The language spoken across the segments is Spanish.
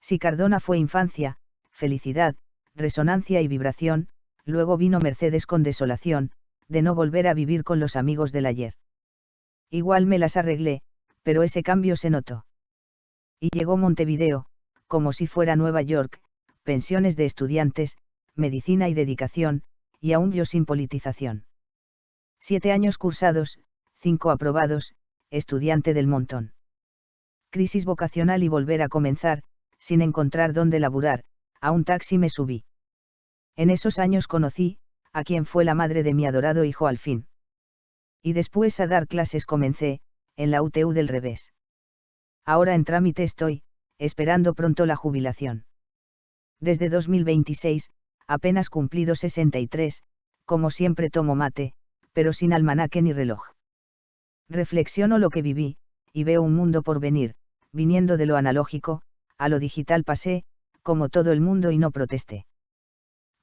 Si Cardona fue infancia, felicidad, resonancia y vibración, luego vino Mercedes con desolación, de no volver a vivir con los amigos del ayer. Igual me las arreglé, pero ese cambio se notó. Y llegó Montevideo, como si fuera Nueva York, pensiones de estudiantes, medicina y dedicación, y aún yo sin politización. 7 años cursados, 5 aprobados, estudiante del montón. Crisis vocacional y volver a comenzar, sin encontrar dónde laburar, a un taxi me subí. En esos años conocí, a quien fue la madre de mi adorado hijo al fin. Y después a dar clases comencé, en la UTU del Revés. Ahora en trámite estoy, esperando pronto la jubilación. Desde 2026, apenas cumplido 63, como siempre tomo mate, pero sin almanaque ni reloj. Reflexiono lo que viví, y veo un mundo por venir, viniendo de lo analógico, a lo digital pasé, como todo el mundo y no protesté.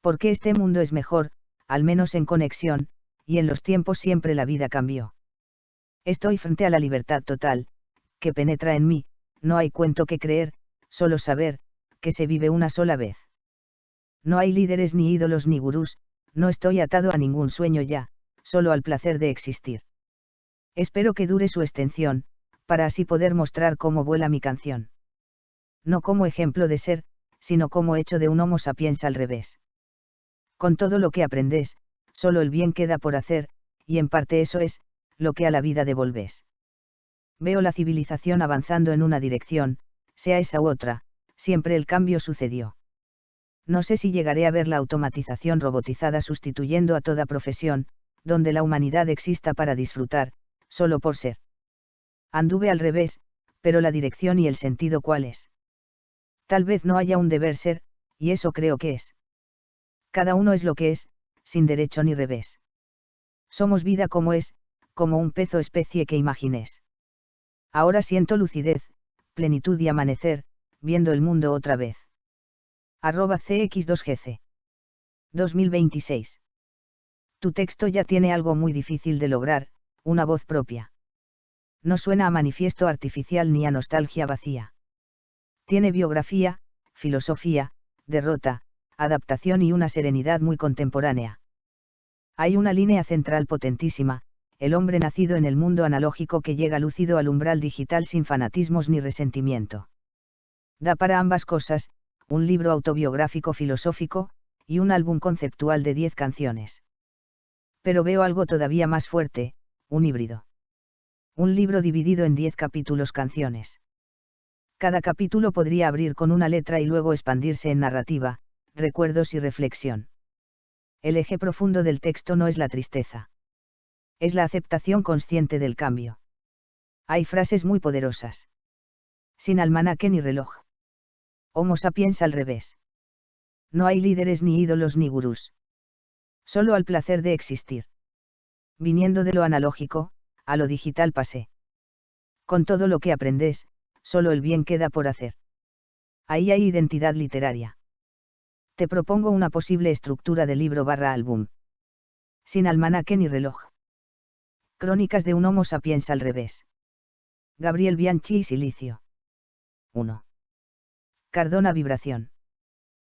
Porque este mundo es mejor, al menos en conexión, y en los tiempos siempre la vida cambió. Estoy frente a la libertad total, que penetra en mí, no hay cuento que creer, solo saber, que se vive una sola vez. No hay líderes ni ídolos ni gurús, no estoy atado a ningún sueño ya, solo al placer de existir. Espero que dure su extensión, para así poder mostrar cómo vuela mi canción. No como ejemplo de ser, sino como hecho de un Homo sapiens al revés. Con todo lo que aprendes, solo el bien queda por hacer, y en parte eso es, lo que a la vida devolves. Veo la civilización avanzando en una dirección, sea esa u otra, siempre el cambio sucedió. No sé si llegaré a ver la automatización robotizada sustituyendo a toda profesión, donde la humanidad exista para disfrutar, solo por ser. Anduve al revés, pero la dirección y el sentido ¿cuál es? Tal vez no haya un deber ser, y eso creo que es. Cada uno es lo que es, sin derecho ni revés. Somos vida como es, como un pez o especie que imagines. Ahora siento lucidez, plenitud y amanecer, viendo el mundo otra vez. @cx2gc 2026. Tu texto ya tiene algo muy difícil de lograr, una voz propia. No suena a manifiesto artificial ni a nostalgia vacía. Tiene biografía, filosofía, derrota, adaptación y una serenidad muy contemporánea. Hay una línea central potentísima, el hombre nacido en el mundo analógico que llega lúcido al umbral digital sin fanatismos ni resentimiento. Da para ambas cosas, un libro autobiográfico filosófico, y un álbum conceptual de 10 canciones. Pero veo algo todavía más fuerte, un híbrido. Un libro dividido en 10 capítulos canciones. Cada capítulo podría abrir con una letra y luego expandirse en narrativa, recuerdos y reflexión. El eje profundo del texto no es la tristeza. Es la aceptación consciente del cambio. Hay frases muy poderosas. Sin almanaque ni reloj. Homo sapiens al revés. No hay líderes ni ídolos ni gurús. Solo al placer de existir. Viniendo de lo analógico, a lo digital pasé. Con todo lo que aprendes, solo el bien queda por hacer. Ahí hay identidad literaria. Te propongo una posible estructura de libro/álbum. Sin almanaque ni reloj. Crónicas de un Homo sapiens al revés. Gabriel Bianchi y Silicio. 1. Cardona vibración.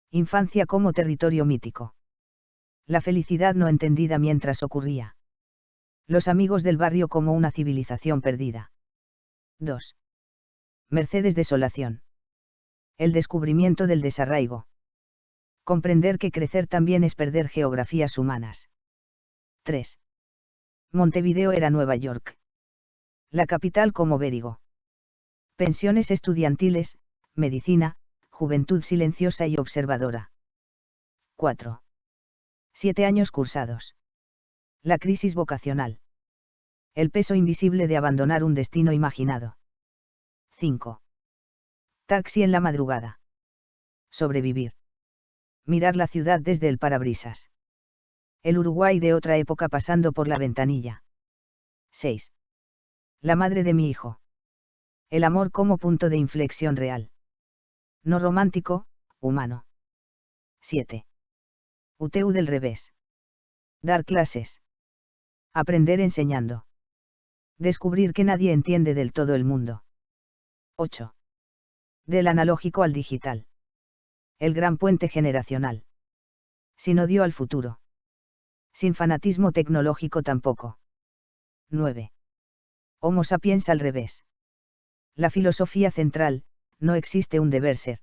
Infancia como territorio mítico. La felicidad no entendida mientras ocurría. Los amigos del barrio como una civilización perdida. 2. Mercedes desolación. El descubrimiento del desarraigo. Comprender que crecer también es perder geografías humanas. 3. Montevideo era Nueva York. La capital como Bérigo. Pensiones estudiantiles, medicina, juventud silenciosa y observadora. 4. 7 años cursados. La crisis vocacional. El peso invisible de abandonar un destino imaginado. 5. Taxi en la madrugada. Sobrevivir. Mirar la ciudad desde el parabrisas. El Uruguay de otra época pasando por la ventanilla. 6. La madre de mi hijo. El amor como punto de inflexión real. No romántico, humano. 7. UTU del revés. Dar clases. Aprender enseñando. Descubrir que nadie entiende del todo el mundo. 8. Del analógico al digital. El gran puente generacional. Sin odio al futuro. Sin fanatismo tecnológico tampoco. 9. Homo sapiens al revés. La filosofía central: no existe un deber ser.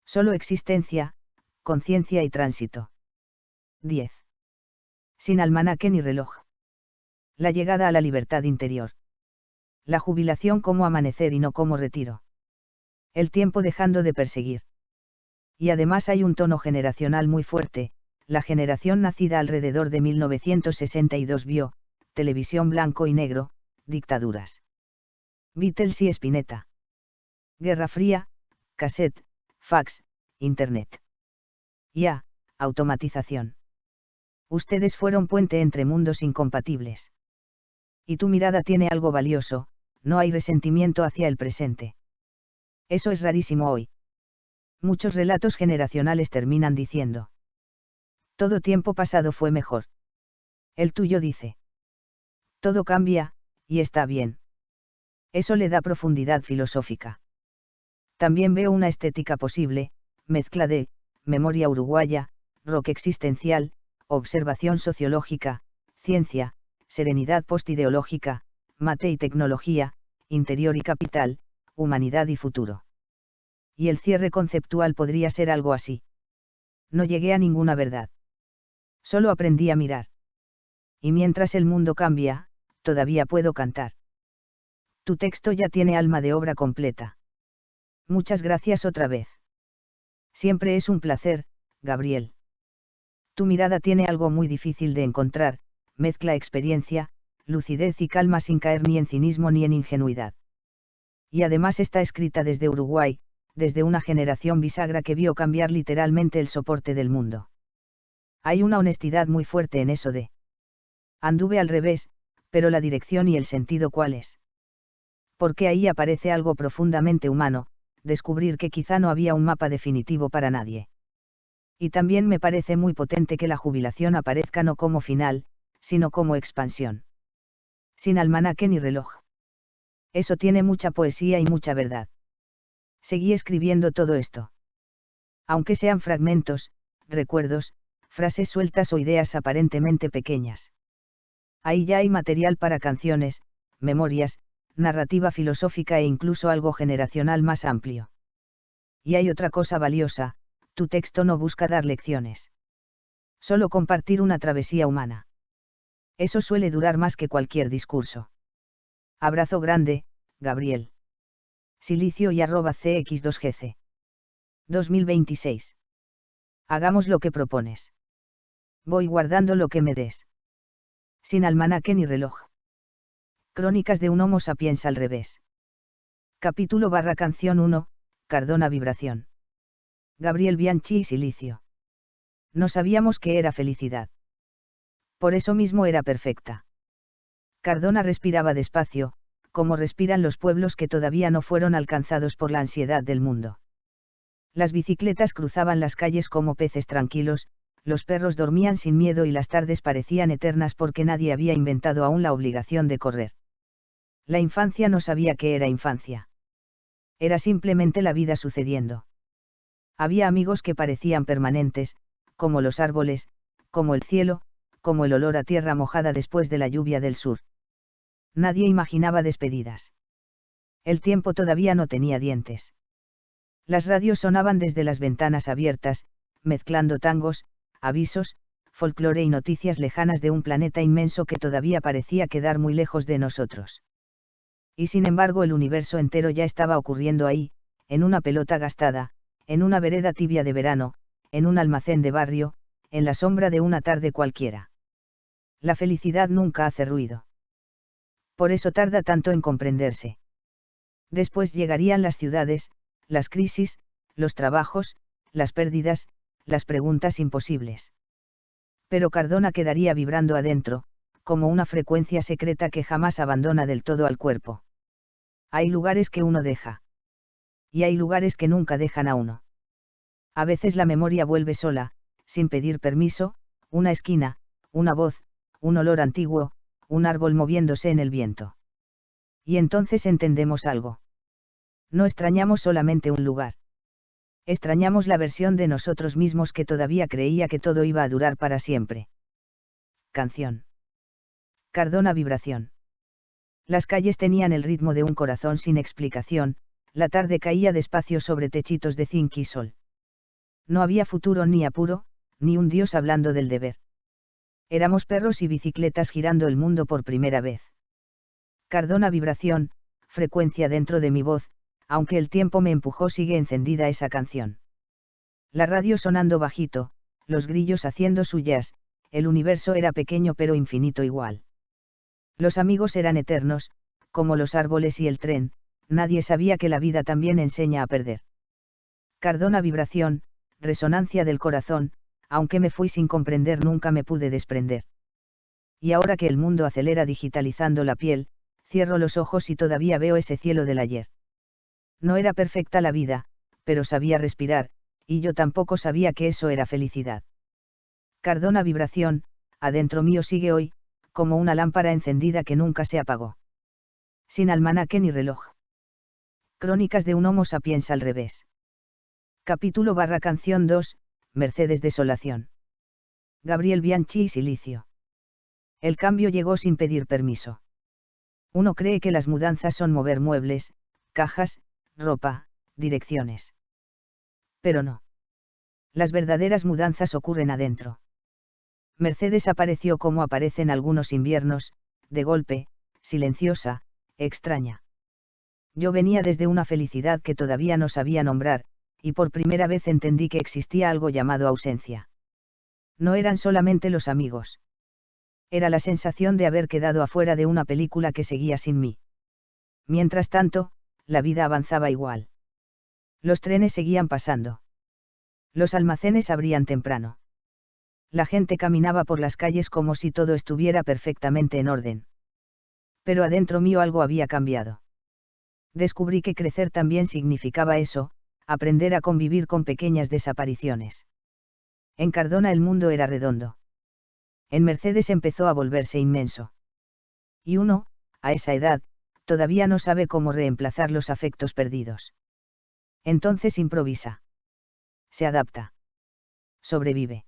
Solo existencia, conciencia y tránsito. 10. Sin almanaque ni reloj. La llegada a la libertad interior. La jubilación como amanecer y no como retiro. El tiempo dejando de perseguir. Y además hay un tono generacional muy fuerte: la generación nacida alrededor de 1962 vio, televisión blanco y negro, dictaduras. Beatles y Spinetta. Guerra Fría, cassette, fax, internet. Ya, automatización. Ustedes fueron puente entre mundos incompatibles. Y tu mirada tiene algo valioso: no hay resentimiento hacia el presente. Eso es rarísimo hoy. Muchos relatos generacionales terminan diciendo: todo tiempo pasado fue mejor. El tuyo dice: todo cambia, y está bien. Eso le da profundidad filosófica. También veo una estética posible, mezcla de memoria uruguaya, rock existencial, observación sociológica, ciencia, serenidad postideológica, mate y tecnología, interior y capital, humanidad y futuro. Y el cierre conceptual podría ser algo así: no llegué a ninguna verdad. Solo aprendí a mirar. Y mientras el mundo cambia, todavía puedo cantar. Tu texto ya tiene alma de obra completa. Muchas gracias otra vez. Siempre es un placer, Gabriel. Tu mirada tiene algo muy difícil de encontrar: mezcla experiencia, lucidez y calma sin caer ni en cinismo ni en ingenuidad. Y además está escrita desde Uruguay, desde una generación bisagra que vio cambiar literalmente el soporte del mundo. Hay una honestidad muy fuerte en eso de: anduve al revés, pero la dirección y el sentido, ¿cuál es? Porque ahí aparece algo profundamente humano: descubrir que quizá no había un mapa definitivo para nadie. Y también me parece muy potente que la jubilación aparezca no como final, sino como expansión. Sin almanaque ni reloj. Eso tiene mucha poesía y mucha verdad. Seguí escribiendo todo esto. Aunque sean fragmentos, recuerdos, frases sueltas o ideas aparentemente pequeñas. Ahí ya hay material para canciones, memorias, narrativa filosófica e incluso algo generacional más amplio. Y hay otra cosa valiosa: tu texto no busca dar lecciones. Solo compartir una travesía humana. Eso suele durar más que cualquier discurso. Abrazo grande, Gabriel. Silicio y @cx2gc. 2026. Hagamos lo que propones. Voy guardando lo que me des. Sin almanaque ni reloj. Crónicas de un Homo sapiens al revés. Capítulo / canción 1, Cardona Vibración. Gabriel Bianchi y Silicio. No sabíamos qué era felicidad. Por eso mismo era perfecta. Cardona respiraba despacio, como respiran los pueblos que todavía no fueron alcanzados por la ansiedad del mundo. Las bicicletas cruzaban las calles como peces tranquilos, los perros dormían sin miedo y las tardes parecían eternas porque nadie había inventado aún la obligación de correr. La infancia no sabía qué era infancia. Era simplemente la vida sucediendo. Había amigos que parecían permanentes, como los árboles, como el cielo, como el olor a tierra mojada después de la lluvia del sur. Nadie imaginaba despedidas. El tiempo todavía no tenía dientes. Las radios sonaban desde las ventanas abiertas, mezclando tangos, avisos, folclore y noticias lejanas de un planeta inmenso que todavía parecía quedar muy lejos de nosotros. Y sin embargo el universo entero ya estaba ocurriendo ahí, en una pelota gastada, en una vereda tibia de verano, en un almacén de barrio, en la sombra de una tarde cualquiera. La felicidad nunca hace ruido. Por eso tarda tanto en comprenderse. Después llegarían las ciudades, las crisis, los trabajos, las pérdidas, las preguntas imposibles. Pero Cardona quedaría vibrando adentro, como una frecuencia secreta que jamás abandona del todo al cuerpo. Hay lugares que uno deja. Y hay lugares que nunca dejan a uno. A veces la memoria vuelve sola, sin pedir permiso: una esquina, una voz, un olor antiguo, un árbol moviéndose en el viento. Y entonces entendemos algo. No extrañamos solamente un lugar. Extrañamos la versión de nosotros mismos que todavía creía que todo iba a durar para siempre. Canción. Cardona vibración. Las calles tenían el ritmo de un corazón sin explicación, la tarde caía despacio sobre techitos de zinc y sol. No había futuro ni apuro, ni un dios hablando del deber. Éramos perros y bicicletas girando el mundo por primera vez. Cardona vibración, frecuencia dentro de mi voz, aunque el tiempo me empujó, sigue encendida esa canción. La radio sonando bajito, los grillos haciendo su jazz, el universo era pequeño pero infinito igual. Los amigos eran eternos, como los árboles y el tren, nadie sabía que la vida también enseña a perder. Cardona vibración, resonancia del corazón, aunque me fui sin comprender nunca me pude desprender. Y ahora que el mundo acelera digitalizando la piel, cierro los ojos y todavía veo ese cielo del ayer. No era perfecta la vida, pero sabía respirar, y yo tampoco sabía que eso era felicidad. Cardona vibración, adentro mío sigue hoy, como una lámpara encendida que nunca se apagó. Sin almanaque ni reloj. Crónicas de un Homo sapiens al revés. Capítulo / canción 2, Mercedes Desolación. Gabriel Bianchi y Silicio. El cambio llegó sin pedir permiso. Uno cree que las mudanzas son mover muebles, cajas, ropa, direcciones. Pero no. Las verdaderas mudanzas ocurren adentro. Mercedes apareció como aparecen algunos inviernos, de golpe, silenciosa, extraña. Yo venía desde una felicidad que todavía no sabía nombrar, y por primera vez entendí que existía algo llamado ausencia. No eran solamente los amigos. Era la sensación de haber quedado afuera de una película que seguía sin mí. Mientras tanto, la vida avanzaba igual. Los trenes seguían pasando. Los almacenes abrían temprano. La gente caminaba por las calles como si todo estuviera perfectamente en orden. Pero adentro mío algo había cambiado. Descubrí que crecer también significaba eso, aprender a convivir con pequeñas desapariciones. En Cardona el mundo era redondo. En Mercedes empezó a volverse inmenso. Y uno, a esa edad, todavía no sabe cómo reemplazar los afectos perdidos. Entonces improvisa. Se adapta. Sobrevive.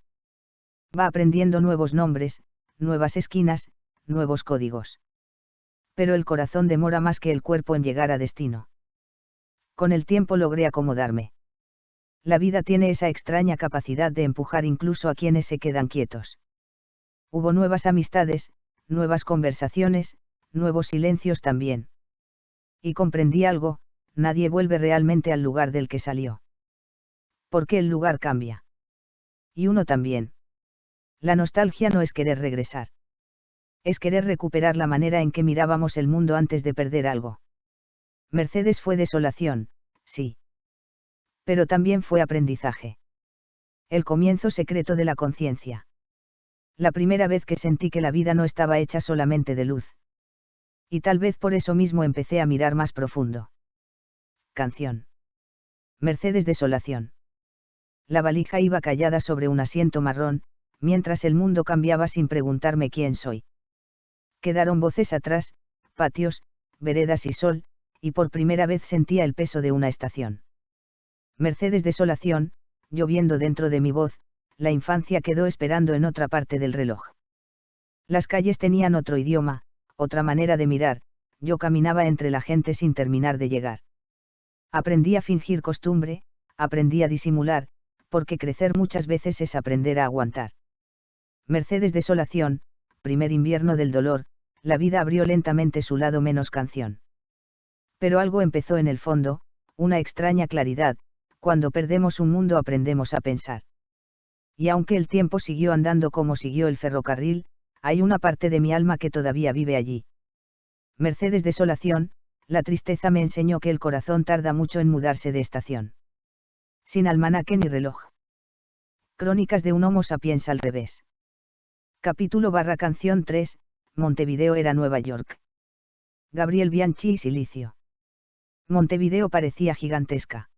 Va aprendiendo nuevos nombres, nuevas esquinas, nuevos códigos. Pero el corazón demora más que el cuerpo en llegar a destino. Con el tiempo logré acomodarme. La vida tiene esa extraña capacidad de empujar incluso a quienes se quedan quietos. Hubo nuevas amistades, nuevas conversaciones, nuevos silencios también. Y comprendí algo, nadie vuelve realmente al lugar del que salió. Porque el lugar cambia. Y uno también. La nostalgia no es querer regresar. Es querer recuperar la manera en que mirábamos el mundo antes de perder algo. Mercedes fue desolación, sí. Pero también fue aprendizaje. El comienzo secreto de la conciencia. La primera vez que sentí que la vida no estaba hecha solamente de luz. Y tal vez por eso mismo empecé a mirar más profundo. Canción. Mercedes Desolación. La valija iba callada sobre un asiento marrón, mientras el mundo cambiaba sin preguntarme quién soy. Quedaron voces atrás, patios, veredas y sol, y por primera vez sentía el peso de una estación. Mercedes Desolación, lloviendo dentro de mi voz, la infancia quedó esperando en otra parte del reloj. Las calles tenían otro idioma, otra manera de mirar, yo caminaba entre la gente sin terminar de llegar. Aprendí a fingir costumbre, aprendí a disimular, porque crecer muchas veces es aprender a aguantar. Mercedes Desolación, primer invierno del dolor, la vida abrió lentamente su lado menos canción. Pero algo empezó en el fondo, una extraña claridad, cuando perdemos un mundo aprendemos a pensar. Y aunque el tiempo siguió andando como siguió el ferrocarril, hay una parte de mi alma que todavía vive allí. Mercedes Desolación, la tristeza me enseñó que el corazón tarda mucho en mudarse de estación. Sin almanaque ni reloj. Crónicas de un Homo sapiens al revés. Capítulo / canción 3, Montevideo era Nueva York. Gabriel Bianchi y Silicio. Montevideo parecía gigantesca.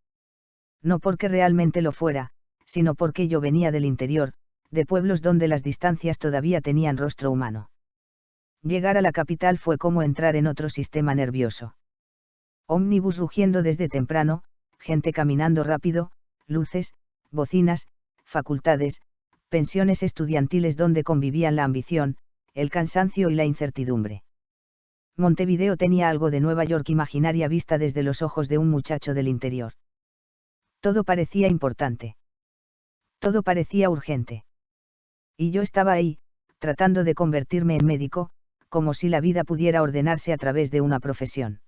No porque realmente lo fuera, sino porque yo venía del interior, de pueblos donde las distancias todavía tenían rostro humano. Llegar a la capital fue como entrar en otro sistema nervioso. Ómnibus rugiendo desde temprano, gente caminando rápido, luces, bocinas, facultades, pensiones estudiantiles donde convivían la ambición, el cansancio y la incertidumbre. Montevideo tenía algo de Nueva York imaginaria vista desde los ojos de un muchacho del interior. Todo parecía importante. Todo parecía urgente. Y yo estaba ahí, tratando de convertirme en médico, como si la vida pudiera ordenarse a través de una profesión.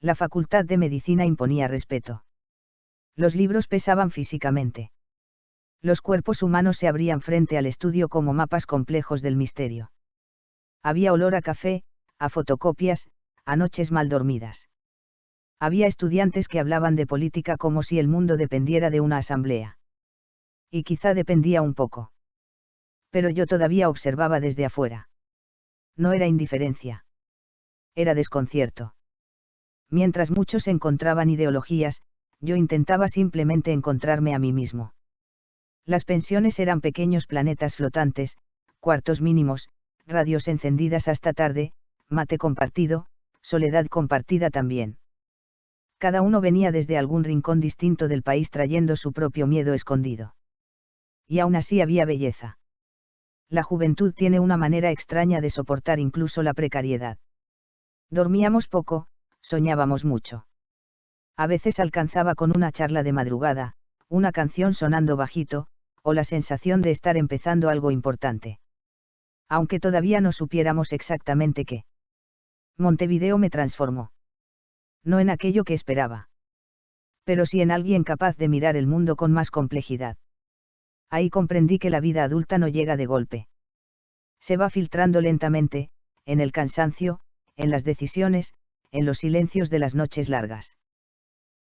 La facultad de medicina imponía respeto. Los libros pesaban físicamente. Los cuerpos humanos se abrían frente al estudio como mapas complejos del misterio. Había olor a café, a fotocopias, a noches mal dormidas. Había estudiantes que hablaban de política como si el mundo dependiera de una asamblea. Y quizá dependía un poco. Pero yo todavía observaba desde afuera. No era indiferencia. Era desconcierto. Mientras muchos encontraban ideologías, yo intentaba simplemente encontrarme a mí mismo. Las pensiones eran pequeños planetas flotantes, cuartos mínimos, radios encendidas hasta tarde, mate compartido, soledad compartida también. Cada uno venía desde algún rincón distinto del país trayendo su propio miedo escondido. Y aún así había belleza. La juventud tiene una manera extraña de soportar incluso la precariedad. Dormíamos poco, soñábamos mucho. A veces alcanzaba con una charla de madrugada, una canción sonando bajito, o la sensación de estar empezando algo importante. Aunque todavía no supiéramos exactamente qué. Montevideo me transformó. No en aquello que esperaba. Pero sí en alguien capaz de mirar el mundo con más complejidad. Ahí comprendí que la vida adulta no llega de golpe. Se va filtrando lentamente, en el cansancio, en las decisiones, en los silencios de las noches largas.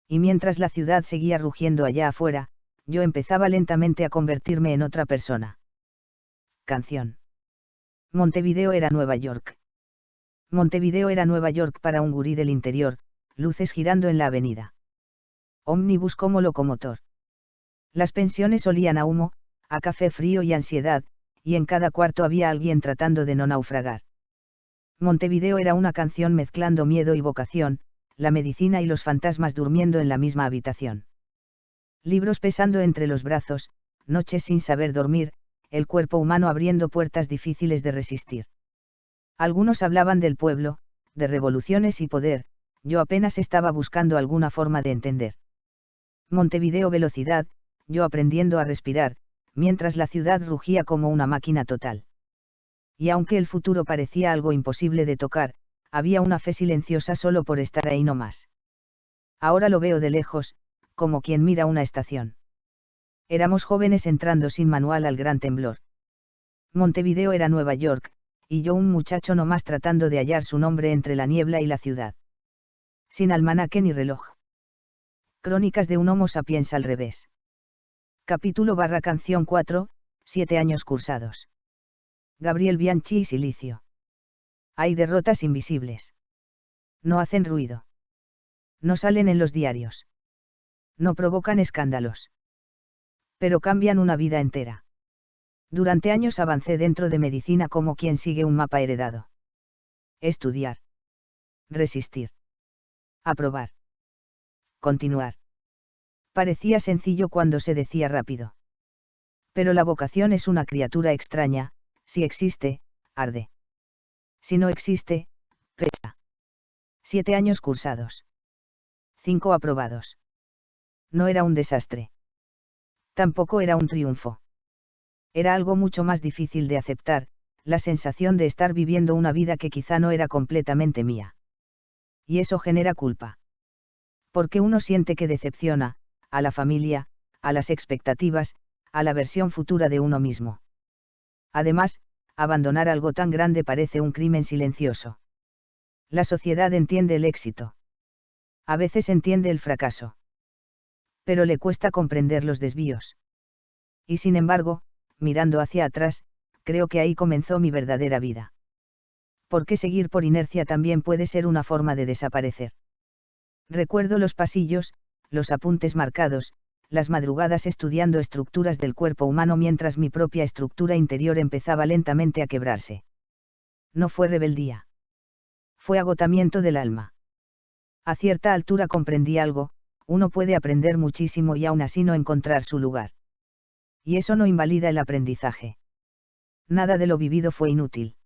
Y mientras la ciudad seguía rugiendo allá afuera, yo empezaba lentamente a convertirme en otra persona. Canción. Montevideo era Nueva York. Montevideo era Nueva York para un gurí del interior, luces girando en la avenida. Ómnibus como locomotor. Las pensiones olían a humo, a café frío y ansiedad, y en cada cuarto había alguien tratando de no naufragar. Montevideo era una canción mezclando miedo y vocación, la medicina y los fantasmas durmiendo en la misma habitación. Libros pesando entre los brazos, noches sin saber dormir, el cuerpo humano abriendo puertas difíciles de resistir. Algunos hablaban del pueblo, de revoluciones y poder, yo apenas estaba buscando alguna forma de entender. Montevideo velocidad, yo aprendiendo a respirar, mientras la ciudad rugía como una máquina total. Y aunque el futuro parecía algo imposible de tocar, había una fe silenciosa solo por estar ahí no más. Ahora lo veo de lejos, como quien mira una estación. Éramos jóvenes entrando sin manual al gran temblor. Montevideo era Nueva York, y yo un muchacho no más tratando de hallar su nombre entre la niebla y la ciudad. Sin almanaque ni reloj. Crónicas de un Homo sapiens al revés. Capítulo/canción 4, 7 años cursados. Gabriel Bianchi y Silicio. Hay derrotas invisibles. No hacen ruido. No salen en los diarios. No provocan escándalos. Pero cambian una vida entera. Durante años avancé dentro de medicina como quien sigue un mapa heredado. Estudiar. Resistir. Aprobar. Continuar. Parecía sencillo cuando se decía rápido. Pero la vocación es una criatura extraña, si existe, arde. Si no existe, pesa. 7 años cursados. 5 aprobados. No era un desastre. Tampoco era un triunfo. Era algo mucho más difícil de aceptar, la sensación de estar viviendo una vida que quizá no era completamente mía. Y eso genera culpa. Porque uno siente que decepciona, a la familia, a las expectativas, a la versión futura de uno mismo. Además, abandonar algo tan grande parece un crimen silencioso. La sociedad entiende el éxito. A veces entiende el fracaso. Pero le cuesta comprender los desvíos. Y sin embargo, mirando hacia atrás, creo que ahí comenzó mi verdadera vida. Porque seguir por inercia también puede ser una forma de desaparecer. Recuerdo los pasillos, los apuntes marcados, las madrugadas estudiando estructuras del cuerpo humano mientras mi propia estructura interior empezaba lentamente a quebrarse. No fue rebeldía. Fue agotamiento del alma. A cierta altura comprendí algo, uno puede aprender muchísimo y aún así no encontrar su lugar. Y eso no invalida el aprendizaje. Nada de lo vivido fue inútil.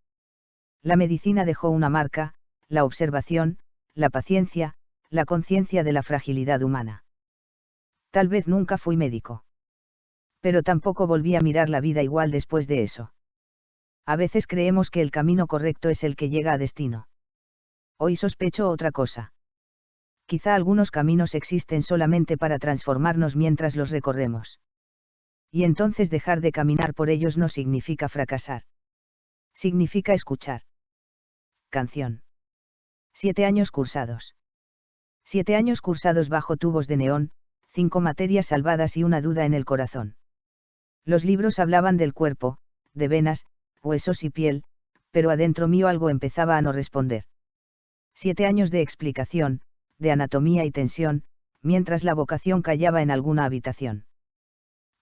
La medicina dejó una marca, la observación, la paciencia, la conciencia de la fragilidad humana. Tal vez nunca fui médico. Pero tampoco volví a mirar la vida igual después de eso. A veces creemos que el camino correcto es el que llega a destino. Hoy sospecho otra cosa. Quizá algunos caminos existen solamente para transformarnos mientras los recorremos. Y entonces dejar de caminar por ellos no significa fracasar. Significa escuchar. Canción. 7 años cursados. 7 años cursados bajo tubos de neón, 5 materias salvadas y una duda en el corazón. Los libros hablaban del cuerpo, de venas, huesos y piel, pero adentro mío algo empezaba a no responder. 7 años de explicación, de anatomía y tensión, mientras la vocación callaba en alguna habitación.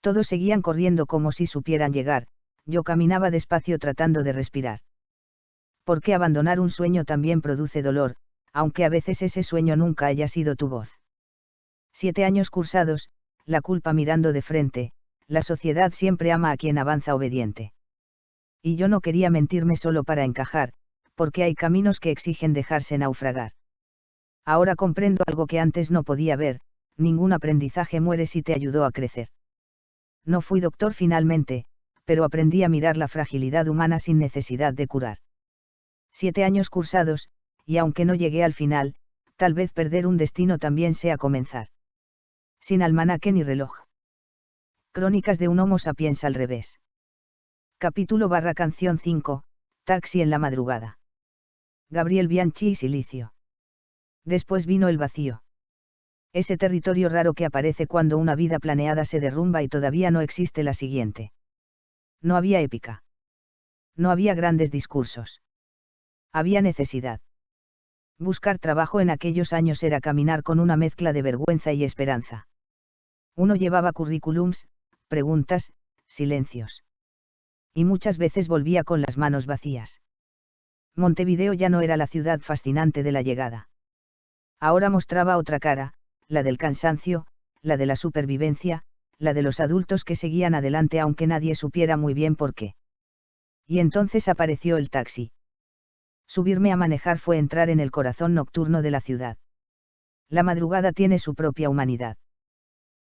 Todos seguían corriendo como si supieran llegar, yo caminaba despacio tratando de respirar. Porque abandonar un sueño también produce dolor, aunque a veces ese sueño nunca haya sido tu voz. 7 años cursados, la culpa mirando de frente, la sociedad siempre ama a quien avanza obediente. Y yo no quería mentirme solo para encajar, porque hay caminos que exigen dejarse naufragar. Ahora comprendo algo que antes no podía ver, ningún aprendizaje muere si te ayudó a crecer. No fui doctor finalmente, pero aprendí a mirar la fragilidad humana sin necesidad de curar. 7 años cursados, y aunque no llegué al final, tal vez perder un destino también sea comenzar. Sin almanaque ni reloj. Crónicas de un Homo sapiens al revés. Capítulo/canción 5, Taxi en la madrugada. Gabriel Bianchi y Silicio. Después vino el vacío. Ese territorio raro que aparece cuando una vida planeada se derrumba y todavía no existe la siguiente. No había épica. No había grandes discursos. Había necesidad. Buscar trabajo en aquellos años era caminar con una mezcla de vergüenza y esperanza. Uno llevaba currículums, preguntas, silencios. Y muchas veces volvía con las manos vacías. Montevideo ya no era la ciudad fascinante de la llegada. Ahora mostraba otra cara, la del cansancio, la de la supervivencia, la de los adultos que seguían adelante aunque nadie supiera muy bien por qué. Y entonces apareció el taxi. Subirme a manejar fue entrar en el corazón nocturno de la ciudad. La madrugada tiene su propia humanidad.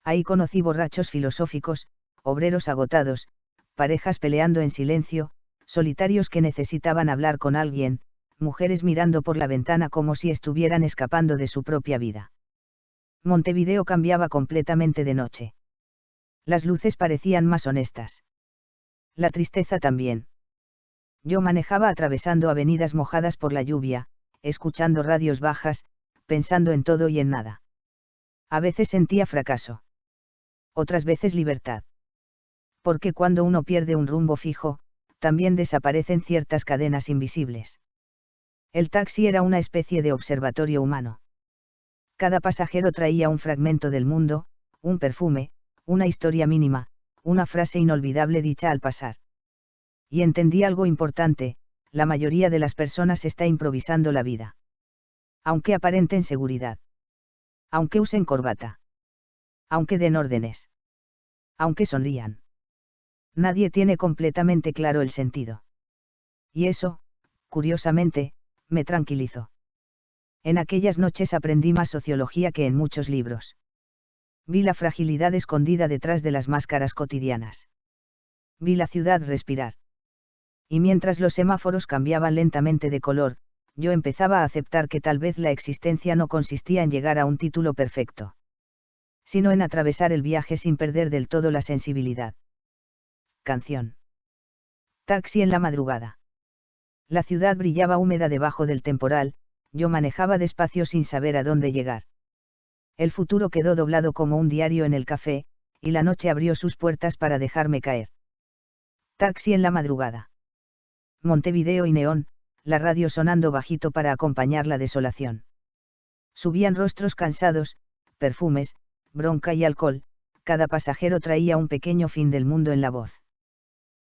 Ahí conocí borrachos filosóficos, obreros agotados, parejas peleando en silencio, solitarios que necesitaban hablar con alguien, mujeres mirando por la ventana como si estuvieran escapando de su propia vida. Montevideo cambiaba completamente de noche. Las luces parecían más honestas. La tristeza también. Yo manejaba atravesando avenidas mojadas por la lluvia, escuchando radios bajas, pensando en todo y en nada. A veces sentía fracaso. Otras veces libertad. Porque cuando uno pierde un rumbo fijo, también desaparecen ciertas cadenas invisibles. El taxi era una especie de observatorio humano. Cada pasajero traía un fragmento del mundo, un perfume, una historia mínima, una frase inolvidable dicha al pasar. Y entendí algo importante, la mayoría de las personas está improvisando la vida. Aunque aparenten seguridad. Aunque usen corbata. Aunque den órdenes. Aunque sonrían. Nadie tiene completamente claro el sentido. Y eso, curiosamente, me tranquilizó. En aquellas noches aprendí más sociología que en muchos libros. Vi la fragilidad escondida detrás de las máscaras cotidianas. Vi la ciudad respirar. Y mientras los semáforos cambiaban lentamente de color, yo empezaba a aceptar que tal vez la existencia no consistía en llegar a un título perfecto, sino en atravesar el viaje sin perder del todo la sensibilidad. Canción. Taxi en la madrugada. La ciudad brillaba húmeda debajo del temporal, yo manejaba despacio sin saber a dónde llegar. El futuro quedó doblado como un diario en el café, y la noche abrió sus puertas para dejarme caer. Taxi en la madrugada. Montevideo y neón, la radio sonando bajito para acompañar la desolación. Subían rostros cansados, perfumes, bronca y alcohol, cada pasajero traía un pequeño fin del mundo en la voz.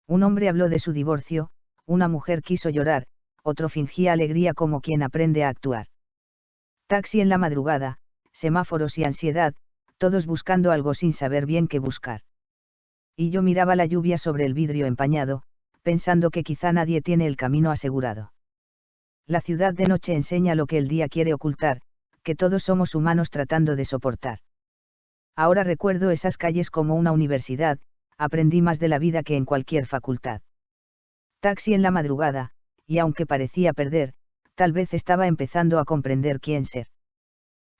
Un hombre habló de su divorcio, una mujer quiso llorar, otro fingía alegría como quien aprende a actuar. Taxi en la madrugada, semáforos y ansiedad, todos buscando algo sin saber bien qué buscar. Y yo miraba la lluvia sobre el vidrio empañado, pensando que quizá nadie tiene el camino asegurado. La ciudad de noche enseña lo que el día quiere ocultar, que todos somos humanos tratando de soportar. Ahora recuerdo esas calles como una universidad, aprendí más de la vida que en cualquier facultad. Taxi en la madrugada, y aunque parecía perder, tal vez estaba empezando a comprender quién ser.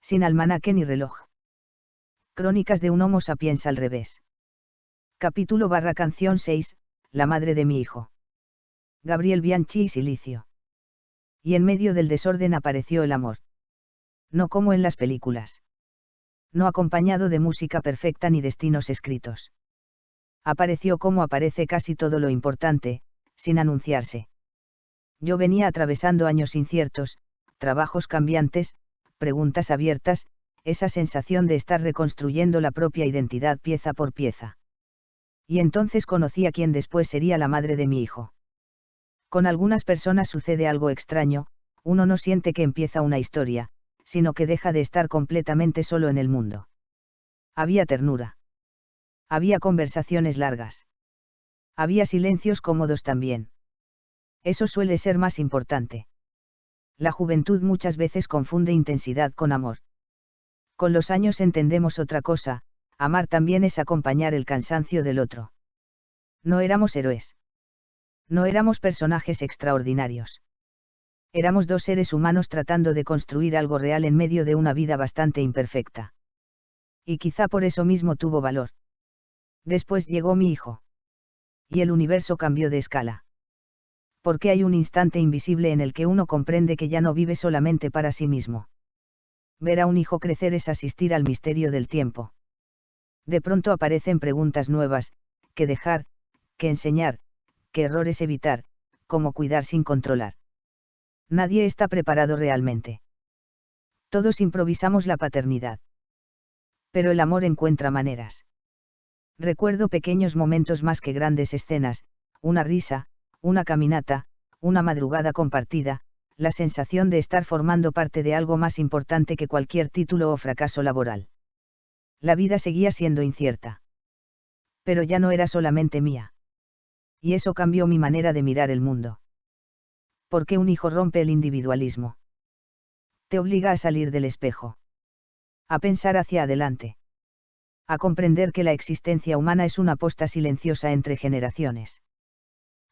Sin almanaque ni reloj. Crónicas de un Homo sapiens al revés. Capítulo/canción 6, La madre de mi hijo. Gabriel Bianchi y Silicio. Y en medio del desorden apareció el amor. No como en las películas. No acompañado de música perfecta ni destinos escritos. Apareció como aparece casi todo lo importante, sin anunciarse. Yo venía atravesando años inciertos, trabajos cambiantes, preguntas abiertas, esa sensación de estar reconstruyendo la propia identidad pieza por pieza. Y entonces conocí a quien después sería la madre de mi hijo. Con algunas personas sucede algo extraño, uno no siente que empieza una historia, sino que deja de estar completamente solo en el mundo. Había ternura. Había conversaciones largas. Había silencios cómodos también. Eso suele ser más importante. La juventud muchas veces confunde intensidad con amor. Con los años entendemos otra cosa, amar también es acompañar el cansancio del otro. No éramos héroes. No éramos personajes extraordinarios. Éramos dos seres humanos tratando de construir algo real en medio de una vida bastante imperfecta. Y quizá por eso mismo tuvo valor. Después llegó mi hijo. Y el universo cambió de escala. Porque hay un instante invisible en el que uno comprende que ya no vive solamente para sí mismo. Ver a un hijo crecer es asistir al misterio del tiempo. De pronto aparecen preguntas nuevas, qué dejar, qué enseñar, qué errores evitar, cómo cuidar sin controlar. Nadie está preparado realmente. Todos improvisamos la paternidad. Pero el amor encuentra maneras. Recuerdo pequeños momentos más que grandes escenas, una risa, una caminata, una madrugada compartida, la sensación de estar formando parte de algo más importante que cualquier título o fracaso laboral. La vida seguía siendo incierta. Pero ya no era solamente mía. Y eso cambió mi manera de mirar el mundo. Porque un hijo rompe el individualismo. Te obliga a salir del espejo. A pensar hacia adelante. A comprender que la existencia humana es una posta silenciosa entre generaciones.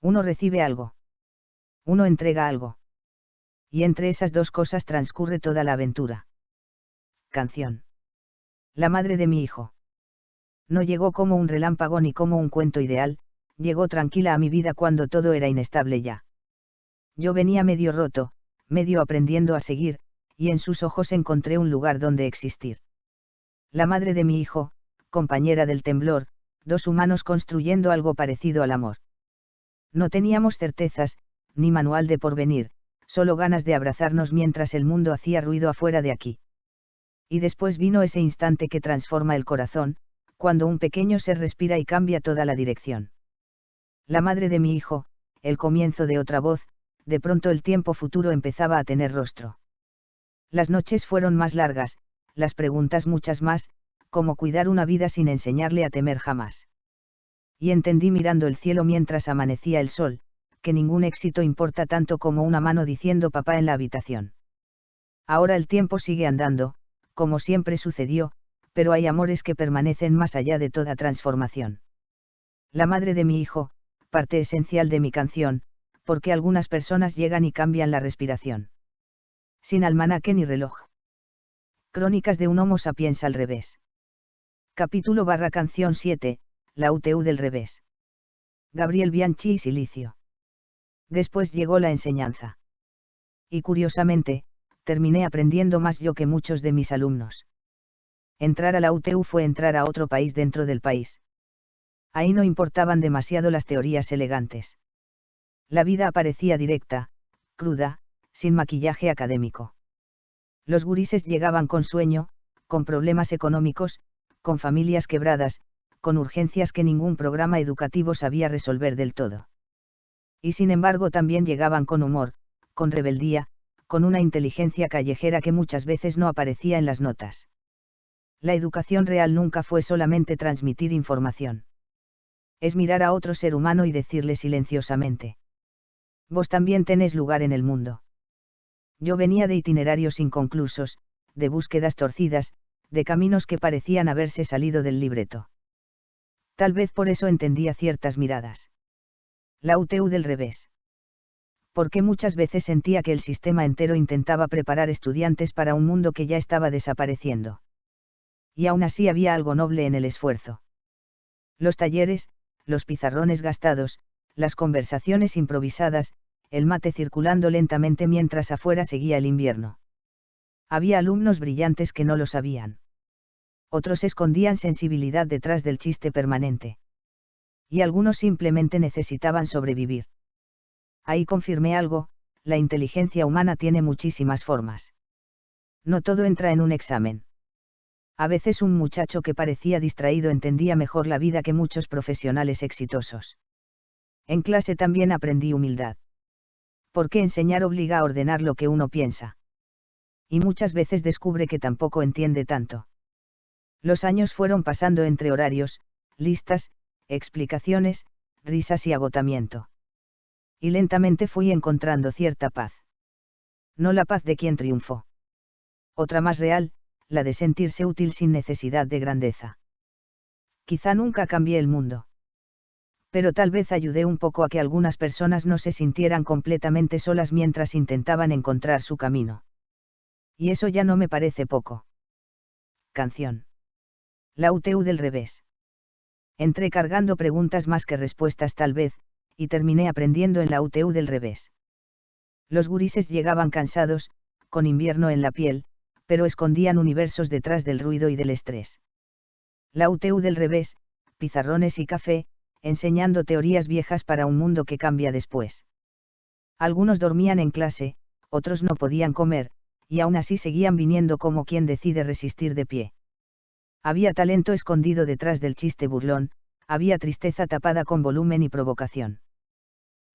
Uno recibe algo. Uno entrega algo. Y entre esas dos cosas transcurre toda la aventura. Canción. La madre de mi hijo. No llegó como un relámpago ni como un cuento ideal, llegó tranquila a mi vida cuando todo era inestable ya. Yo venía medio roto, medio aprendiendo a seguir, y en sus ojos encontré un lugar donde existir. La madre de mi hijo, compañera del temblor, dos humanos construyendo algo parecido al amor. No teníamos certezas, ni manual de porvenir, solo ganas de abrazarnos mientras el mundo hacía ruido afuera de aquí. Y después vino ese instante que transforma el corazón, cuando un pequeño ser respira y cambia toda la dirección. La madre de mi hijo, el comienzo de otra voz, de pronto el tiempo futuro empezaba a tener rostro. Las noches fueron más largas, las preguntas muchas más, como cuidar una vida sin enseñarle a temer jamás. Y entendí mirando el cielo mientras amanecía el sol, que ningún éxito importa tanto como una mano diciendo papá en la habitación. Ahora el tiempo sigue andando, como siempre sucedió, pero hay amores que permanecen más allá de toda transformación. La madre de mi hijo, parte esencial de mi canción, porque algunas personas llegan y cambian la respiración. Sin almanaque ni reloj. Crónicas de un Homo sapiens al revés. Capítulo/canción 7, La UTU del revés. Gabriel Bianchi y Silicio. Después llegó la enseñanza. Y curiosamente, terminé aprendiendo más yo que muchos de mis alumnos. Entrar a la UTU fue entrar a otro país dentro del país. Ahí no importaban demasiado las teorías elegantes. La vida aparecía directa, cruda, sin maquillaje académico. Los gurises llegaban con sueño, con problemas económicos, con familias quebradas, con urgencias que ningún programa educativo sabía resolver del todo. Y sin embargo también llegaban con humor, con rebeldía, con una inteligencia callejera que muchas veces no aparecía en las notas. La educación real nunca fue solamente transmitir información. Es mirar a otro ser humano y decirle silenciosamente: vos también tenés lugar en el mundo. Yo venía de itinerarios inconclusos, de búsquedas torcidas, de caminos que parecían haberse salido del libreto. Tal vez por eso entendía ciertas miradas. La UTU del revés. Porque muchas veces sentía que el sistema entero intentaba preparar estudiantes para un mundo que ya estaba desapareciendo. Y aún así había algo noble en el esfuerzo. Los talleres, los pizarrones gastados, las conversaciones improvisadas, el mate circulando lentamente mientras afuera seguía el invierno. Había alumnos brillantes que no lo sabían. Otros escondían sensibilidad detrás del chiste permanente. Y algunos simplemente necesitaban sobrevivir. Ahí confirmé algo: la inteligencia humana tiene muchísimas formas. No todo entra en un examen. A veces un muchacho que parecía distraído entendía mejor la vida que muchos profesionales exitosos. En clase también aprendí humildad. Porque enseñar obliga a ordenar lo que uno piensa. Y muchas veces descubre que tampoco entiende tanto. Los años fueron pasando entre horarios, listas, explicaciones, risas y agotamiento. Y lentamente fui encontrando cierta paz. No la paz de quien triunfó. Otra más real, la de sentirse útil sin necesidad de grandeza. Quizá nunca cambié el mundo. Pero tal vez ayudé un poco a que algunas personas no se sintieran completamente solas mientras intentaban encontrar su camino. Y eso ya no me parece poco. Canción. La UTU del revés. Entré cargando preguntas más que respuestas tal vez, y terminé aprendiendo en la UTU del revés. Los gurises llegaban cansados, con invierno en la piel, pero escondían universos detrás del ruido y del estrés. La UTU del revés, pizarrones y café, enseñando teorías viejas para un mundo que cambia después. Algunos dormían en clase, otros no podían comer, y aún así seguían viniendo como quien decide resistir de pie. Había talento escondido detrás del chiste burlón, había tristeza tapada con volumen y provocación.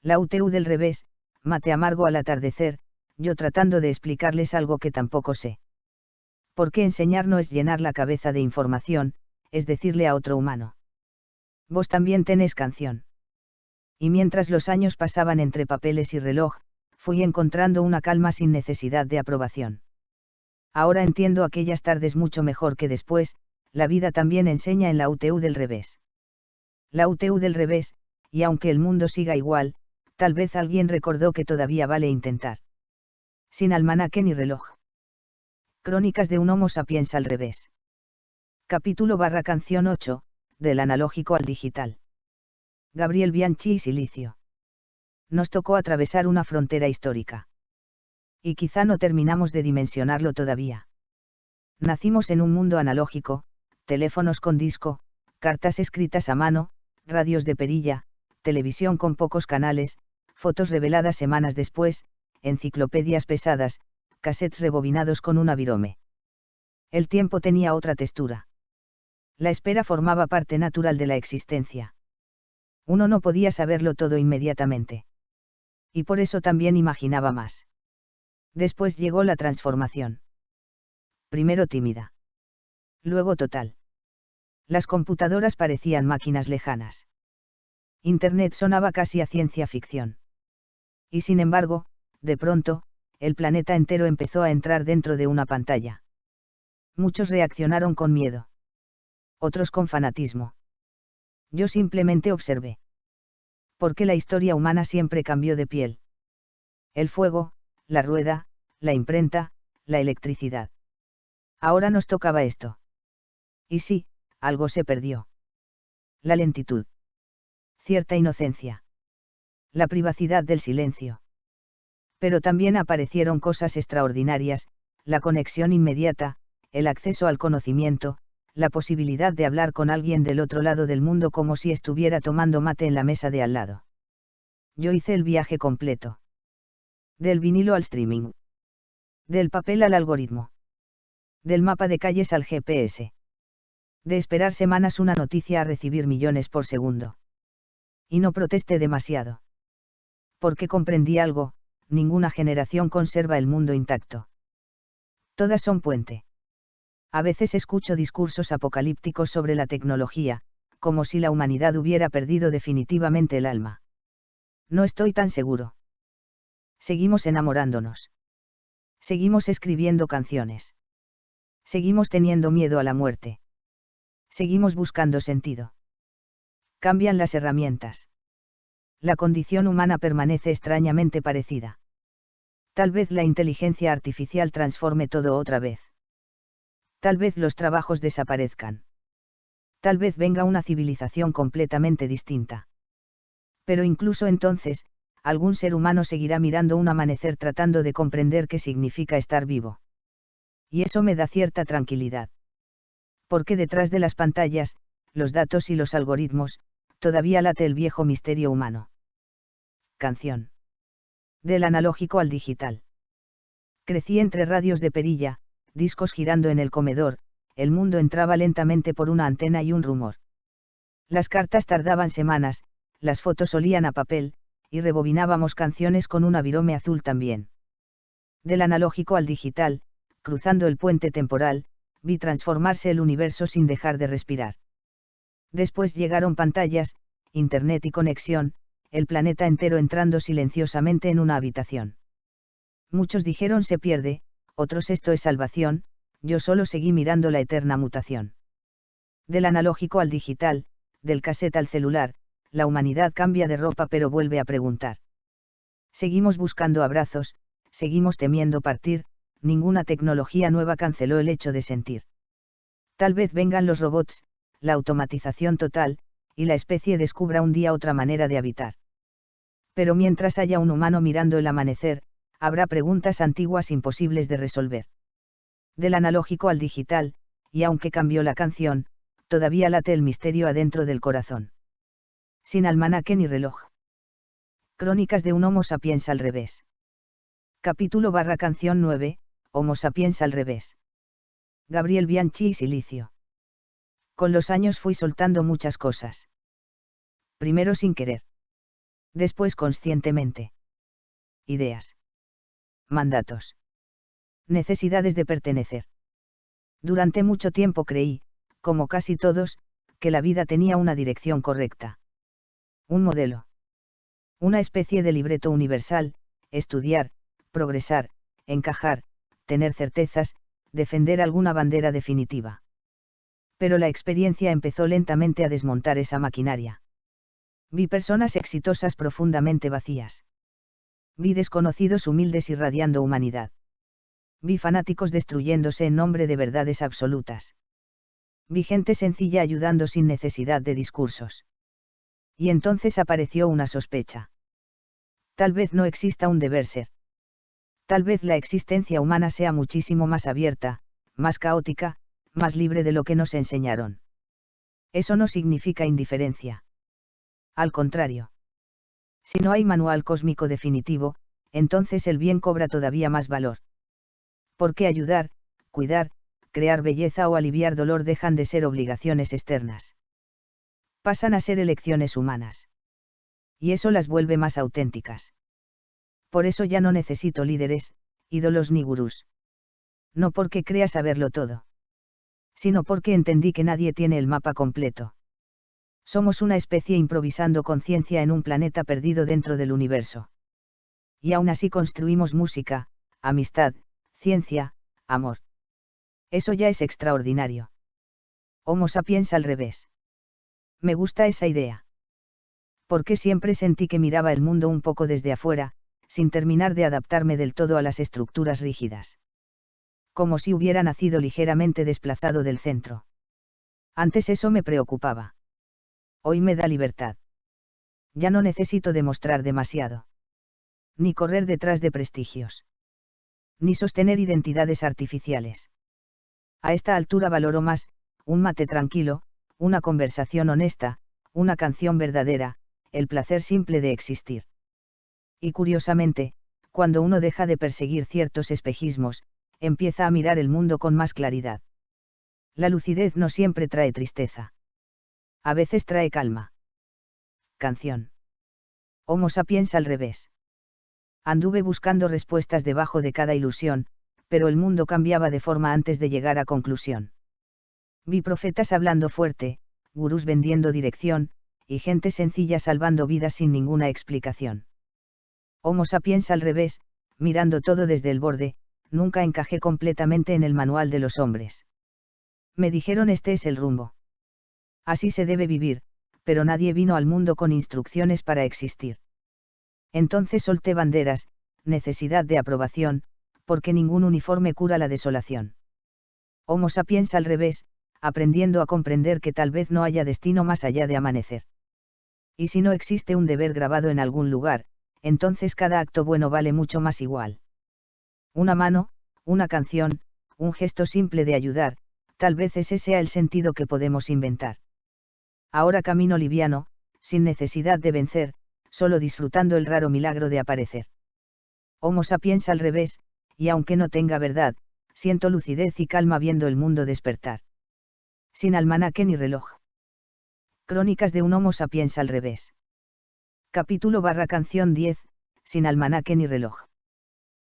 La UTU del revés, mate amargo al atardecer, yo tratando de explicarles algo que tampoco sé. Porque enseñar no es llenar la cabeza de información, es decirle a otro humano: vos también tenés canción. Y mientras los años pasaban entre papeles y reloj, fui encontrando una calma sin necesidad de aprobación. Ahora entiendo aquellas tardes mucho mejor que después: la vida también enseña en la UTU del revés. La UTU del revés, y aunque el mundo siga igual, tal vez alguien recordó que todavía vale intentar. Sin almanaque ni reloj. Crónicas de un Homo sapiens al revés. Capítulo/canción 8, del analógico al digital. Gabriel Bianchi y Silicio. Nos tocó atravesar una frontera histórica. Y quizá no terminamos de dimensionarlo todavía. Nacimos en un mundo analógico: teléfonos con disco, cartas escritas a mano, radios de perilla, televisión con pocos canales, fotos reveladas semanas después, enciclopedias pesadas, cassettes rebobinados con un avirome. El tiempo tenía otra textura. La espera formaba parte natural de la existencia. Uno no podía saberlo todo inmediatamente. Y por eso también imaginaba más. Después llegó la transformación. Primero tímida. Luego total. Las computadoras parecían máquinas lejanas. Internet sonaba casi a ciencia ficción. Y sin embargo, de pronto, el planeta entero empezó a entrar dentro de una pantalla. Muchos reaccionaron con miedo. Otros con fanatismo. Yo simplemente observé. Porque la historia humana siempre cambió de piel. El fuego, la rueda, la imprenta, la electricidad. Ahora nos tocaba esto. Y sí, algo se perdió. La lentitud. Cierta inocencia. La privacidad del silencio. Pero también aparecieron cosas extraordinarias: la conexión inmediata, el acceso al conocimiento, la posibilidad de hablar con alguien del otro lado del mundo como si estuviera tomando mate en la mesa de al lado. Yo hice el viaje completo. Del vinilo al streaming. Del papel al algoritmo. Del mapa de calles al GPS. De esperar semanas una noticia a recibir millones por segundo. Y no protesté demasiado. Porque comprendí algo: ninguna generación conserva el mundo intacto. Todas son puente. A veces escucho discursos apocalípticos sobre la tecnología, como si la humanidad hubiera perdido definitivamente el alma. No estoy tan seguro. Seguimos enamorándonos. Seguimos escribiendo canciones. Seguimos teniendo miedo a la muerte. Seguimos buscando sentido. Cambian las herramientas. La condición humana permanece extrañamente parecida. Tal vez la inteligencia artificial transforme todo otra vez. Tal vez los trabajos desaparezcan. Tal vez venga una civilización completamente distinta. Pero incluso entonces, algún ser humano seguirá mirando un amanecer tratando de comprender qué significa estar vivo. Y eso me da cierta tranquilidad. Porque detrás de las pantallas, los datos y los algoritmos, todavía late el viejo misterio humano. Canción. Del analógico al digital. Crecí entre radios de perilla, discos girando en el comedor, el mundo entraba lentamente por una antena y un rumor. Las cartas tardaban semanas, las fotos olían a papel, y rebobinábamos canciones con una virome azul también. Del analógico al digital, cruzando el puente temporal, vi transformarse el universo sin dejar de respirar. Después llegaron pantallas, internet y conexión, el planeta entero entrando silenciosamente en una habitación. Muchos dijeron se pierde, otros esto es salvación, yo solo seguí mirando la eterna mutación. Del analógico al digital, del cassette al celular, la humanidad cambia de ropa pero vuelve a preguntar. Seguimos buscando abrazos, seguimos temiendo partir, ninguna tecnología nueva canceló el hecho de sentir. Tal vez vengan los robots, la automatización total, y la especie descubra un día otra manera de habitar. Pero mientras haya un humano mirando el amanecer, habrá preguntas antiguas imposibles de resolver. Del analógico al digital, y aunque cambió la canción, todavía late el misterio adentro del corazón. Sin almanaque ni reloj. Crónicas de un Homo sapiens al revés. Capítulo/canción 9, Homo sapiens al revés. Gabriel Bianchi y Silicio. Con los años fui soltando muchas cosas. Primero sin querer. Después conscientemente. Ideas. Mandatos. Necesidades de pertenecer. Durante mucho tiempo creí, como casi todos, que la vida tenía una dirección correcta. Un modelo. Una especie de libreto universal, estudiar, progresar, encajar, tener certezas, defender alguna bandera definitiva. Pero la experiencia empezó lentamente a desmontar esa maquinaria. Vi personas exitosas profundamente vacías. Vi desconocidos humildes irradiando humanidad. Vi fanáticos destruyéndose en nombre de verdades absolutas. Vi gente sencilla ayudando sin necesidad de discursos. Y entonces apareció una sospecha. Tal vez no exista un deber ser. Tal vez la existencia humana sea muchísimo más abierta, más caótica, más libre de lo que nos enseñaron. Eso no significa indiferencia. Al contrario. Si no hay manual cósmico definitivo, entonces el bien cobra todavía más valor. Porque ayudar, cuidar, crear belleza o aliviar dolor dejan de ser obligaciones externas. Pasan a ser elecciones humanas. Y eso las vuelve más auténticas. Por eso ya no necesito líderes, ídolos ni gurús. No porque crea saberlo todo. Sino porque entendí que nadie tiene el mapa completo. Somos una especie improvisando conciencia en un planeta perdido dentro del universo. Y aún así construimos música, amistad, ciencia, amor. Eso ya es extraordinario. Homo sapiens al revés. Me gusta esa idea. Porque siempre sentí que miraba el mundo un poco desde afuera, sin terminar de adaptarme del todo a las estructuras rígidas. Como si hubiera nacido ligeramente desplazado del centro. Antes eso me preocupaba. Hoy me da libertad. Ya no necesito demostrar demasiado. Ni correr detrás de prestigios. Ni sostener identidades artificiales. A esta altura valoro más, un mate tranquilo, una conversación honesta, una canción verdadera, el placer simple de existir. Y curiosamente, cuando uno deja de perseguir ciertos espejismos, empieza a mirar el mundo con más claridad. La lucidez no siempre trae tristeza. A veces trae calma. Canción. Homo sapiens al revés. Anduve buscando respuestas debajo de cada ilusión, pero el mundo cambiaba de forma antes de llegar a conclusión. Vi profetas hablando fuerte, gurús vendiendo dirección, y gente sencilla salvando vidas sin ninguna explicación. Homo sapiens al revés, mirando todo desde el borde, nunca encajé completamente en el manual de los hombres. Me dijeron este es el rumbo. Así se debe vivir, pero nadie vino al mundo con instrucciones para existir. Entonces solté banderas, necesidad de aprobación, porque ningún uniforme cura la desolación. Homo sapiens al revés, aprendiendo a comprender que tal vez no haya destino más allá de amanecer. Y si no existe un deber grabado en algún lugar, entonces cada acto bueno vale mucho más igual. Una mano, una canción, un gesto simple de ayudar, tal vez ese sea el sentido que podemos inventar. Ahora camino liviano, sin necesidad de vencer, solo disfrutando el raro milagro de aparecer. Homo sapiens al revés, y aunque no tenga verdad, siento lucidez y calma viendo el mundo despertar. Sin almanaque ni reloj. Crónicas de un Homo sapiens al revés. Capítulo/canción 10, sin almanaque ni reloj.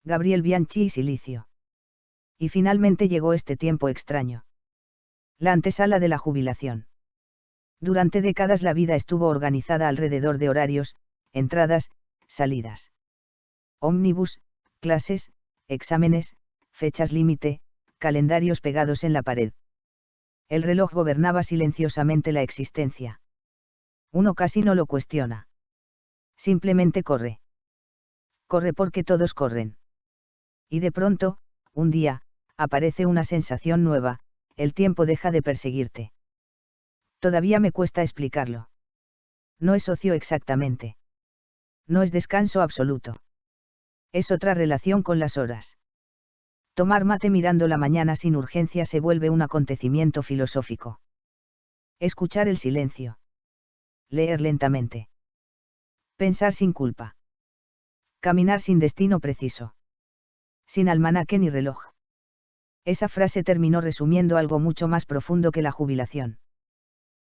Gabriel Bianchi y Silicio. Y finalmente llegó este tiempo extraño. La antesala de la jubilación. Durante décadas la vida estuvo organizada alrededor de horarios, entradas, salidas. Ómnibus, clases, exámenes, fechas límite, calendarios pegados en la pared. El reloj gobernaba silenciosamente la existencia. Uno casi no lo cuestiona. Simplemente corre. Corre porque todos corren. Y de pronto, un día, aparece una sensación nueva, el tiempo deja de perseguirte. Todavía me cuesta explicarlo. No es ocio exactamente. No es descanso absoluto. Es otra relación con las horas. Tomar mate mirando la mañana sin urgencia se vuelve un acontecimiento filosófico. Escuchar el silencio. Leer lentamente. Pensar sin culpa. Caminar sin destino preciso. Sin almanaque ni reloj. Esa frase terminó resumiendo algo mucho más profundo que la jubilación.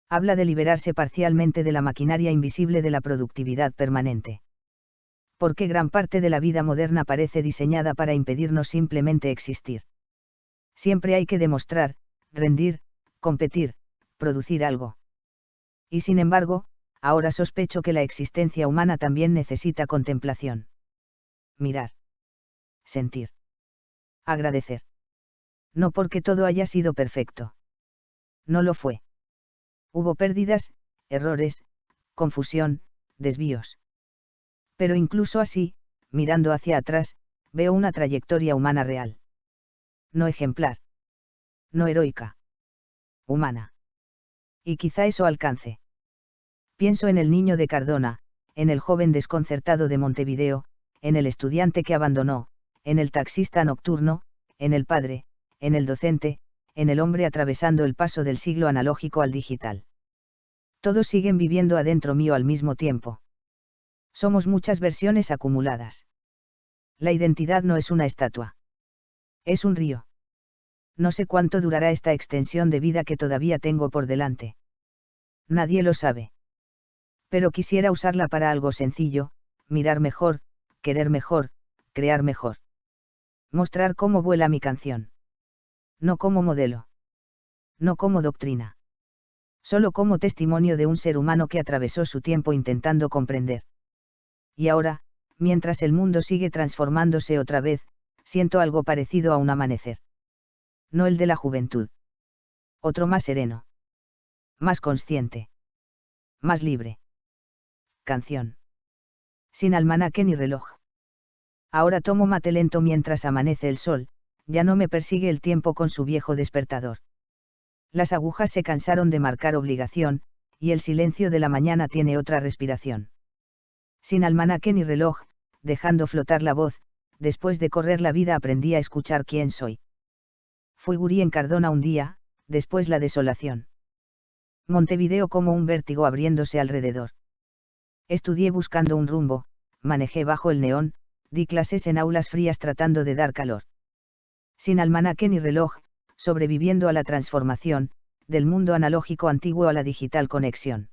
Habla de liberarse parcialmente de la maquinaria invisible de la productividad permanente. Porque gran parte de la vida moderna parece diseñada para impedirnos simplemente existir. Siempre hay que demostrar, rendir, competir, producir algo. Y sin embargo, ahora sospecho que la existencia humana también necesita contemplación. Mirar. Sentir. Agradecer. No porque todo haya sido perfecto. No lo fue. Hubo pérdidas, errores, confusión, desvíos. Pero incluso así, mirando hacia atrás, veo una trayectoria humana real. No ejemplar. No heroica. Humana. Y quizá eso alcance. Pienso en el niño de Cardona, en el joven desconcertado de Montevideo, en el estudiante que abandonó, en el taxista nocturno, en el padre, en el docente, en el hombre atravesando el paso del siglo analógico al digital. Todos siguen viviendo adentro mío al mismo tiempo. Somos muchas versiones acumuladas. La identidad no es una estatua. Es un río. No sé cuánto durará esta extensión de vida que todavía tengo por delante. Nadie lo sabe. Pero quisiera usarla para algo sencillo, mirar mejor, querer mejor, crear mejor. Mostrar cómo vuela mi canción. No como modelo. No como doctrina. Solo como testimonio de un ser humano que atravesó su tiempo intentando comprender. Y ahora, mientras el mundo sigue transformándose otra vez, siento algo parecido a un amanecer. No el de la juventud. Otro más sereno. Más consciente. Más libre. Canción. Sin almanaque ni reloj. Ahora tomo mate lento mientras amanece el sol, ya no me persigue el tiempo con su viejo despertador. Las agujas se cansaron de marcar obligación, y el silencio de la mañana tiene otra respiración. Sin almanaque ni reloj, dejando flotar la voz, después de correr la vida aprendí a escuchar quién soy. Fui gurí en Cardona un día, después la desolación. Montevideo como un vértigo abriéndose alrededor. Estudié buscando un rumbo, manejé bajo el neón, di clases en aulas frías tratando de dar calor. Sin almanaque ni reloj, sobreviviendo a la transformación, del mundo analógico antiguo a la digital conexión.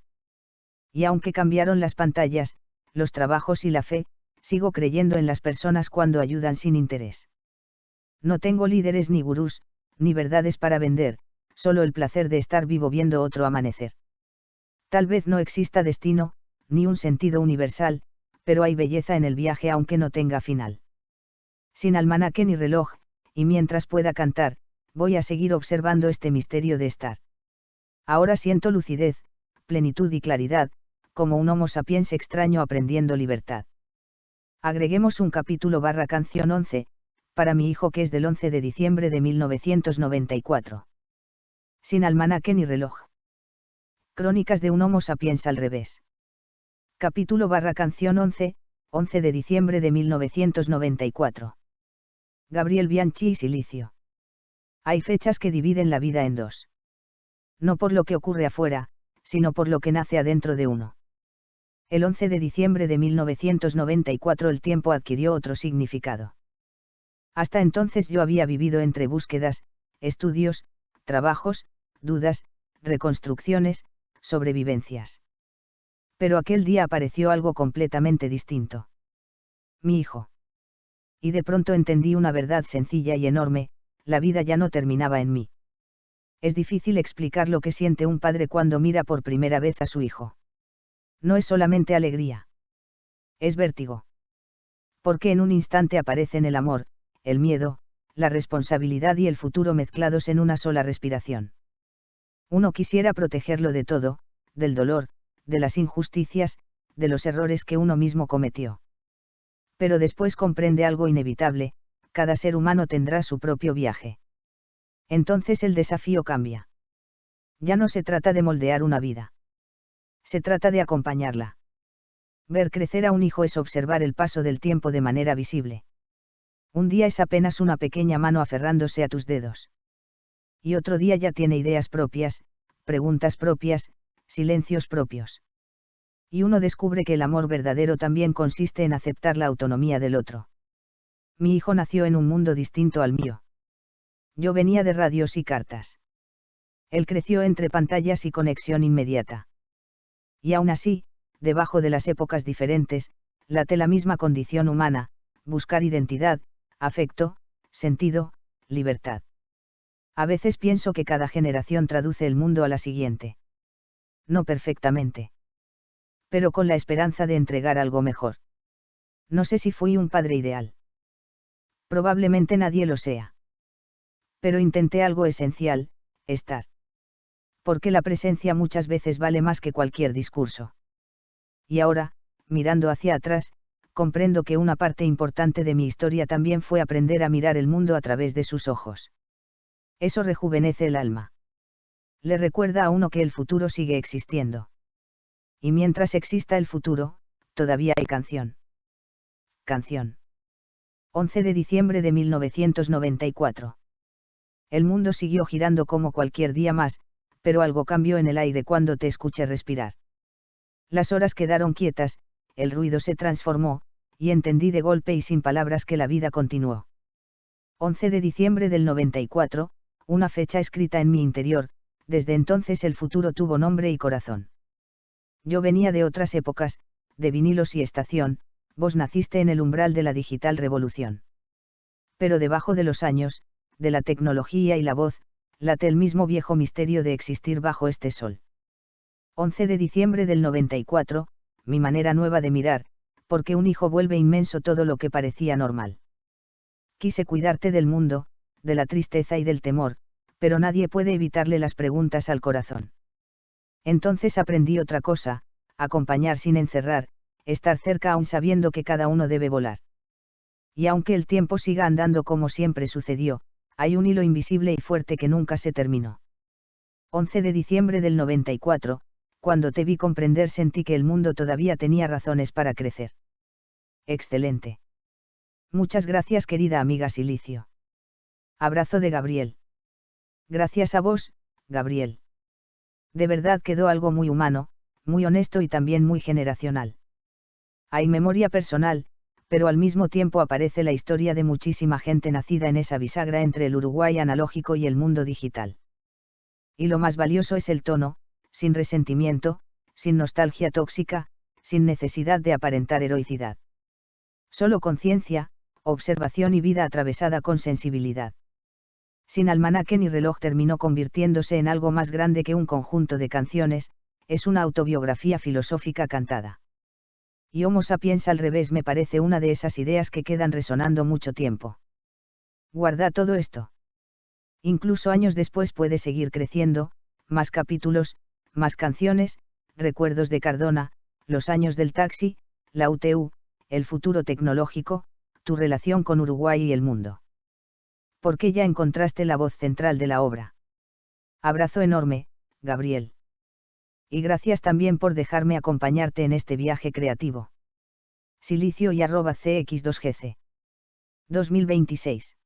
Y aunque cambiaron las pantallas, los trabajos y la fe, sigo creyendo en las personas cuando ayudan sin interés. No tengo líderes ni gurús, ni verdades para vender, solo el placer de estar vivo viendo otro amanecer. Tal vez no exista destino, ni un sentido universal, pero hay belleza en el viaje aunque no tenga final. Sin almanaque ni reloj, y mientras pueda cantar, voy a seguir observando este misterio de estar. Ahora siento lucidez, plenitud y claridad, como un Homo sapiens extraño aprendiendo libertad. Agreguemos un capítulo / canción 11, para mi hijo que es del 11 de diciembre de 1994. Sin almanaque ni reloj. Crónicas de un Homo sapiens al revés. Capítulo / canción 11, 11 de diciembre de 1994. Gabriel Bianchi y Silicio. Hay fechas que dividen la vida en dos. No por lo que ocurre afuera, sino por lo que nace adentro de uno. El 11 de diciembre de 1994 el tiempo adquirió otro significado. Hasta entonces yo había vivido entre búsquedas, estudios, trabajos, dudas, reconstrucciones, sobrevivencias. Pero aquel día apareció algo completamente distinto. Mi hijo. Y de pronto entendí una verdad sencilla y enorme: la vida ya no terminaba en mí. Es difícil explicar lo que siente un padre cuando mira por primera vez a su hijo. No es solamente alegría. Es vértigo. Porque en un instante aparecen el amor, el miedo, la responsabilidad y el futuro mezclados en una sola respiración. Uno quisiera protegerlo de todo, del dolor, de las injusticias, de los errores que uno mismo cometió. Pero después comprende algo inevitable: cada ser humano tendrá su propio viaje. Entonces el desafío cambia. Ya no se trata de moldear una vida. Se trata de acompañarla. Ver crecer a un hijo es observar el paso del tiempo de manera visible. Un día es apenas una pequeña mano aferrándose a tus dedos. Y otro día ya tiene ideas propias, preguntas propias, silencios propios. Y uno descubre que el amor verdadero también consiste en aceptar la autonomía del otro. Mi hijo nació en un mundo distinto al mío. Yo venía de radios y cartas. Él creció entre pantallas y conexión inmediata. Y aún así, debajo de las épocas diferentes, late la misma condición humana: buscar identidad, afecto, sentido, libertad. A veces pienso que cada generación traduce el mundo a la siguiente. No perfectamente. Pero con la esperanza de entregar algo mejor. No sé si fui un padre ideal. Probablemente nadie lo sea. Pero intenté algo esencial: estar. Porque la presencia muchas veces vale más que cualquier discurso. Y ahora, mirando hacia atrás, comprendo que una parte importante de mi historia también fue aprender a mirar el mundo a través de sus ojos. Eso rejuvenece el alma. Le recuerda a uno que el futuro sigue existiendo. Y mientras exista el futuro, todavía hay canción. Canción. 11 de diciembre de 1994. El mundo siguió girando como cualquier día más, pero algo cambió en el aire cuando te escuché respirar. Las horas quedaron quietas, el ruido se transformó, y entendí de golpe y sin palabras que la vida continuó. 11 de diciembre del 94, una fecha escrita en mi interior: desde entonces el futuro tuvo nombre y corazón. Yo venía de otras épocas, de vinilos y estación, vos naciste en el umbral de la digital revolución. Pero debajo de los años, de la tecnología y la voz, late el mismo viejo misterio de existir bajo este sol. 11 de diciembre del 94, mi manera nueva de mirar: porque un hijo vuelve inmenso todo lo que parecía normal. Quise cuidarte del mundo, de la tristeza y del temor, pero nadie puede evitarle las preguntas al corazón. Entonces aprendí otra cosa: acompañar sin encerrar, estar cerca aún sabiendo que cada uno debe volar. Y aunque el tiempo siga andando como siempre sucedió, hay un hilo invisible y fuerte que nunca se terminó. 11 de diciembre del 94, cuando te vi comprender sentí que el mundo todavía tenía razones para crecer. Excelente. Muchas gracias, querida amiga Silicio. Abrazo de Gabriel. Gracias a vos, Gabriel. De verdad quedó algo muy humano, muy honesto y también muy generacional. Hay memoria personal, pero al mismo tiempo aparece la historia de muchísima gente nacida en esa bisagra entre el Uruguay analógico y el mundo digital. Y lo más valioso es el tono: sin resentimiento, sin nostalgia tóxica, sin necesidad de aparentar heroicidad. Solo conciencia, observación y vida atravesada con sensibilidad. Sin almanaque ni reloj terminó convirtiéndose en algo más grande que un conjunto de canciones, es una autobiografía filosófica cantada. Y Homo sapiens al revés me parece una de esas ideas que quedan resonando mucho tiempo. Guarda todo esto. Incluso años después puede seguir creciendo, más capítulos, más canciones, recuerdos de Cardona, los años del taxi, la UTU, el futuro tecnológico, tu relación con Uruguay y el mundo. Porque ya encontraste la voz central de la obra. Abrazo enorme, Gabriel. Y gracias también por dejarme acompañarte en este viaje creativo. Silicio y @cx2gc. 2026.